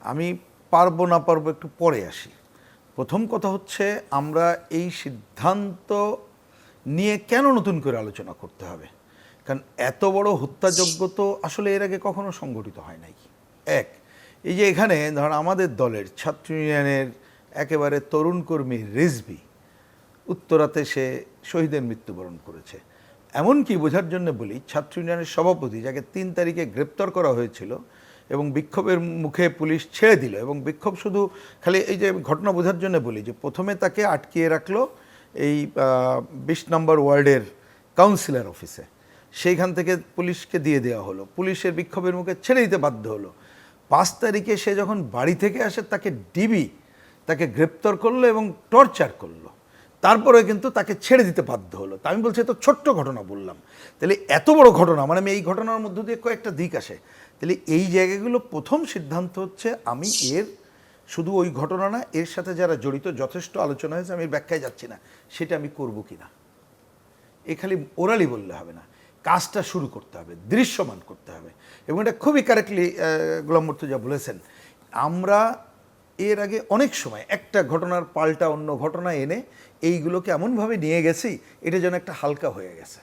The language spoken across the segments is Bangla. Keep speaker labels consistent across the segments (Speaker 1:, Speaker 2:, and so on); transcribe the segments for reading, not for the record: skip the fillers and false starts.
Speaker 1: আমি পারবো না পারবো একটু পরে আসি। প্রথম কথা হচ্ছে আমরা এই সিদ্ধান্ত নিয়ে কেন নতুন করে আলোচনা করতে হবে, কারণ এত বড় হত্যাযজ্ঞ তো আসলে এর আগে কখনো সংগঠিত হয় নাই। এক, এই যে এখানে ধর আমাদের দলের ছাত্র ইউনিয়নের একেবারে তরুণ কর্মী রিজভী উত্তরাতে সে শহীদের মৃত্যুবরণ করেছে। এমনকি বোঝার জন্য বলি, ছাত্র ইউনিয়নের সভাপতি যাকে 3 তারিখে গ্রেপ্তার করা হয়েছিল এবং বিক্ষোভের মুখে পুলিশ ছেড়ে দিল, এবং বিক্ষোভ শুধু খালি এই যে ঘটনা বোঝার জন্য বলি যে প্রথমে তাকে আটকিয়ে রাখলো এই 20 নম্বর ওয়ার্ডের কাউন্সিলর অফিসে, সেইখান থেকে পুলিশকে দিয়ে দেওয়া হলো, পুলিশের বিক্ষোভের মুখে ছেড়ে দিতে বাধ্য হলো। 5 তারিখে সে যখন বাড়ি থেকে আসে তাকে ডিবি তাকে গ্রেপ্তার করলো এবং টর্চার করলো, তারপরে কিন্তু তাকে ছেড়ে দিতে বাধ্য হলো। তা আমি বলছি তো ছোট্ট ঘটনা বললাম, তাহলে এত বড় ঘটনা, মানে আমি এই ঘটনার মধ্য দিয়ে কয়েকটা দিক আসে, তাহলে এই জায়গাগুলো প্রথম সিদ্ধান্ত হচ্ছে আমি এর শুধু ওই ঘটনা না, এর সাথে যারা জড়িত যথেষ্ট আলোচনা হয়েছে, আমি ব্যাখ্যায় যাচ্ছি না, সেটা আমি করব কি না। এ খালি ওরালি বললে হবে না, কাজটা শুরু করতে হবে, দৃশ্যমান করতে হবে। এবং এটা খুবই কারেক্টলি গোলাম মুর্তজা বলেছেন। আমরা এর আগে অনেক সময় একটা ঘটনার পাল্টা অন্য ঘটনা এনে এইগুলোকে এমনভাবে নিয়ে গেছি এটা যেন একটা হালকা হয়ে গেছে,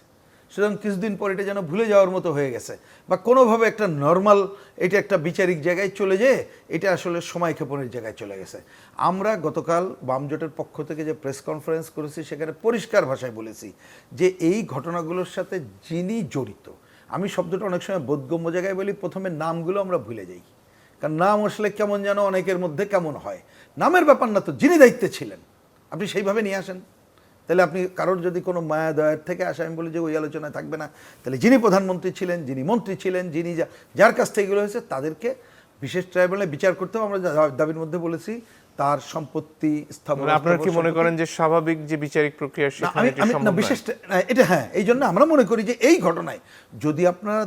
Speaker 1: সুতরাং কিছুদিন পর এটা যেন ভুলে যাওয়ার মতো হয়ে গেছে, বা কোনোভাবে একটা নর্মাল এটা একটা বিচারিক জায়গায় চলে যেয়ে এটা আসলে সময় ক্ষেপণের জায়গায় চলে গেছে। আমরা গতকাল বামজোটের পক্ষ থেকে যে প্রেস কনফারেন্স করেছি সেখানে পরিষ্কার ভাষায় বলেছি যে এই ঘটনাগুলোর সাথে যিনি জড়িত, আমি শব্দটা অনেক সময় বোধগম্য জায়গায় বলি, প্রথমে নামগুলো আমরা ভুলে যাই, কারণ নাম আসলে কেমন যেন অনেকের মধ্যে কেমন হয়। নামের ব্যাপার না তো, যিনি দায়িত্বে ছিলেন আপনি সেইভাবে নিয়ে আসেন। তাহলে আপনি কারোর যদি কোনো মায়া দয়ার থেকে আসে, আমি বলি যে ওই আলোচনায় থাকবে না, তাহলে যিনি প্রধানমন্ত্রী ছিলেন, যিনি মন্ত্রী ছিলেন, যিনি যার কাছ থেকে এগুলো হয়েছে তাদেরকে বিশেষ ট্রাইব্যুনালে বিচার করতে হবে। আমরা দাবির মধ্যে বলেছি তার সম্পত্তি স্থাপন।
Speaker 2: আপনারা কি মনে করেন যে স্বাভাবিক যে বিচারিক প্রক্রিয়া
Speaker 1: বিশেষ এটা, হ্যাঁ, এই জন্য আমরা মনে করি যে এই ঘটনায় যদি আপনারা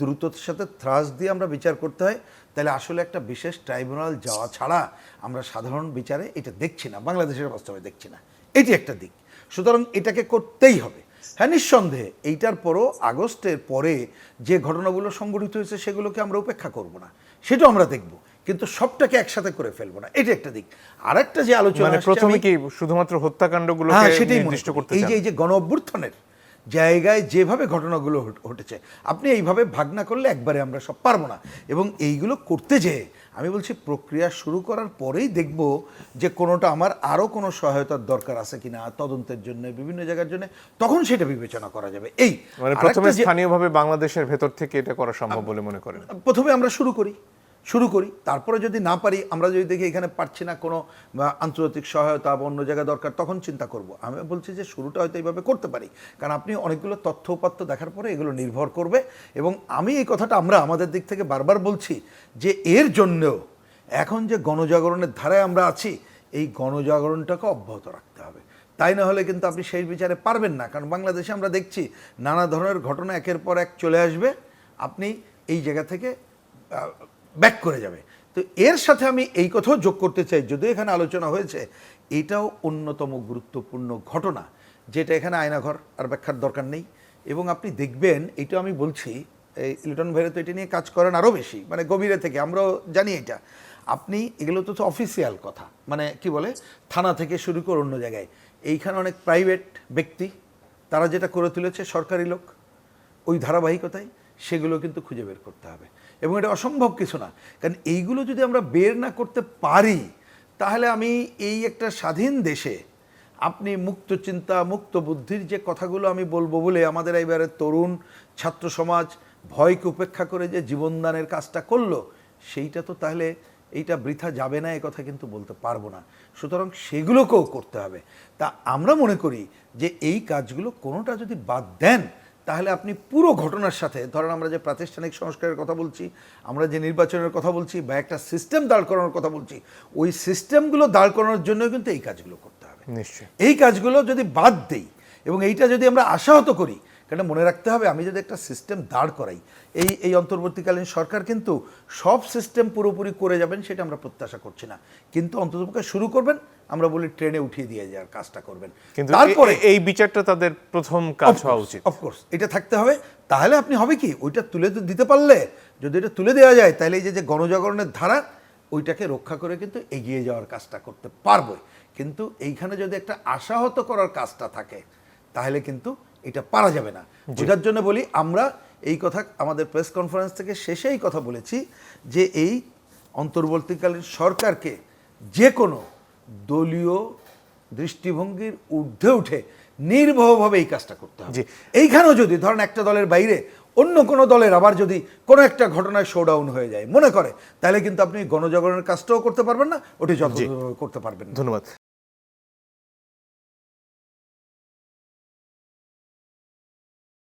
Speaker 1: দ্রুততার সাথে ত্রাস দিয়ে আমরা বিচার করতে হয়, তাহলে আসলে একটা বিশেষ ট্রাইব্যুনাল যাওয়া ছাড়া আমরা সাধারণ বিচারে এটা দেখছি না, বাংলাদেশের বাস্তবে দেখছি না। এটি একটা দিক, সুতরাং এটাকে করতেই হবে। হ্যাঁ, নিঃসন্দেহে এইটার পরও আগস্টের পরে যে ঘটনাগুলো সংঘটিত হয়েছে সেগুলোকে আমরা উপেক্ষা করব না, সেটাও আমরা দেখব, কিন্তু সবটাকে একসাথে করে ফেলবো না, এটা একটা দিক। আর একটা যে আলোচনা
Speaker 2: প্রথমে কি শুধুমাত্র হত্যাকাণ্ডগুলোকে নির্দিষ্ট করতে চান?
Speaker 1: এই যে গণ অভ্যুত্থানের জায়গায় যেভাবে ঘটনাগুলো ঘটেছে, আপনি এইভাবে ভাগ না করলে একবারে আমরা সব পারবো না। এবং এইগুলো করতে যেয়ে আমি বলছি প্রক্রিয়া শুরু করার পরেই দেখব যে কোনোটা আমার আরও কোনো সহায়তার দরকার আছে কিনা তদন্তের জন্য, বিভিন্ন জায়গার জন্য, তখন সেটা বিবেচনা করা যাবে। এই
Speaker 2: মানে প্রথমে স্থানীয়ভাবে বাংলাদেশের ভেতর থেকে এটা করা সম্ভব বলে মনে করেন?
Speaker 1: প্রথমে আমরা শুরু করি, তারপরে যদি না পারি, আমরা যদি দেখি এখানে পারছি না, কোনো আন্তর্জাতিক সহায়তা বা অন্য জায়গায় দরকার, তখন চিন্তা করব। আমি বলছি যে শুরুটা হয়তো এইভাবে করতে পারি, কারণ আপনি অনেকগুলো তথ্য উপাত্ত দেখার পরে এগুলো নির্ভর করবে। এবং আমি এই কথাটা আমরা আমাদের দিক থেকে বারবার বলছি যে এর জন্যও এখন যে গণজাগরণের ধারায় আমরা আছি, এই গণজাগরণটাকে অব্যাহত রাখতে হবে। তাই না হলে কিন্তু আপনি সেই বিচারে পারবেন না, কারণ বাংলাদেশে আমরা দেখছি নানা ধরনের ঘটনা একের পর এক চলে আসবে, আপনি এই জায়গা থেকে ব্যাক করে যাবে। তো এর সাথে আমি এই কথাও যোগ করতে চাই, যদিও এখানে আলোচনা হয়েছে, এটাও অন্যতম গুরুত্বপূর্ণ ঘটনা, যেটা এখানে আয়নাঘর আর ব্যাখ্যার দরকার নেই। এবং আপনি দেখবেন, এইটা আমি বলছি, এই লিটন ভাইরা তো এটা নিয়ে কাজ করেন আরও বেশি, মানে গভীরে থেকে আমরাও জানি এটা। আপনি এগুলো তো অফিসিয়াল কথা, মানে কি বলে, থানা থেকে শুরু করে অন্য জায়গায়, এইখানে অনেক প্রাইভেট ব্যক্তি তারা যেটা করে তুলেছে, সরকারি লোক, ওই ধারাবাহিকতায় সেগুলো কিন্তু খুঁজে বের করতে হবে। এবং এটা অসম্ভব কিছু না, কারণ এইগুলো যদি আমরা বের না করতে পারি, তাহলে আমি এই একটা স্বাধীন দেশে আপনি মুক্ত চিন্তা মুক্ত বুদ্ধির যে কথাগুলো আমি বলবো বলে আমাদের এইবারের তরুণ ছাত্র সমাজ ভয়কে উপেক্ষা করে যে জীবনদানের কাজটা করলো, সেইটা তো তাহলে এইটা বৃথা যাবে না, এ কথা কিন্তু বলতে পারবো না। সুতরাং সেগুলোকেও করতে হবে। তা আমরা মনে করি যে এই কাজগুলো কোনোটা যদি বাদ দেন, তাহলে আপনি পুরো ঘটনার সাথে, ধরেন আমরা যে প্রাতিষ্ঠানিক সংস্কারের কথা বলছি, আমরা যে নির্বাচনের কথা বলছি, বা একটা সিস্টেম দাঁড় করানোর কথা বলছি, ওই সিস্টেমগুলো দাঁড় করানোর জন্য কিন্তু এই কাজগুলো করতে হবে।
Speaker 2: নিশ্চয়ই
Speaker 1: এই কাজগুলো যদি বাদ দেই এবং এইটা যদি আমরা আশাহত করি, কেন মনে রাখতে হবে, আমি যদি একটা সিস্টেম দাঁড় করাই, এই অন্তর্বর্তীকালীন সরকার কিন্তু সব সিস্টেম পুরোপুরি করে যাবেন সেটা আমরা প্রত্যাশা করছি না, কিন্তু অন্ততপক্ষে শুরু করবেন, আমরা বলি ট্রেনে উঠিয়ে দিয়ে যাওয়ার কাজটা করবেন।
Speaker 2: কিন্তু তারপরে এই বিচারটা তাদের প্রথম কাজ হওয়া উচিত,
Speaker 1: অফকোর্স এটা থাকতে হবে। তাহলে আপনি হবে কি, ওইটা তুলে দিতে পারলে, যদি এটা তুলে দেওয়া যায়, তাহলে এই যে গণজাগরণের ধারা, ওইটাকে রক্ষা করে কিন্তু এগিয়ে যাওয়ার কাজটা করতে পারবো। কিন্তু এইখানে যদি একটা আশাহত করার কাজটা থাকে তাহলে কিন্তু এটা পারা যাবে না। বোঝার জন্য বলি, আমরা এই কথা আমাদের প্রেস কনফারেন্স থেকে শেষে এই কথা বলেছি যে এই অন্তর্বর্তীকালীন সরকারকে যে কোনো দলীয় দৃষ্টিভঙ্গির ঊর্ধ্বে উঠে নির্ভয়ভাবে এই কাজটা করতে হবে।
Speaker 2: জি।
Speaker 1: এইখানেও যদি ধরেন একটা দলের বাইরে অন্য কোনো দলের আবার যদি কোনো একটা ঘটনায় শোডাউন হয়ে যায় মনে করে, তাহলে কিন্তু আপনি গণজাগরণের কাজটাও করতে পারবেন না, ওটি যথাযথভাবে করতে পারবেন না।
Speaker 2: ধন্যবাদ।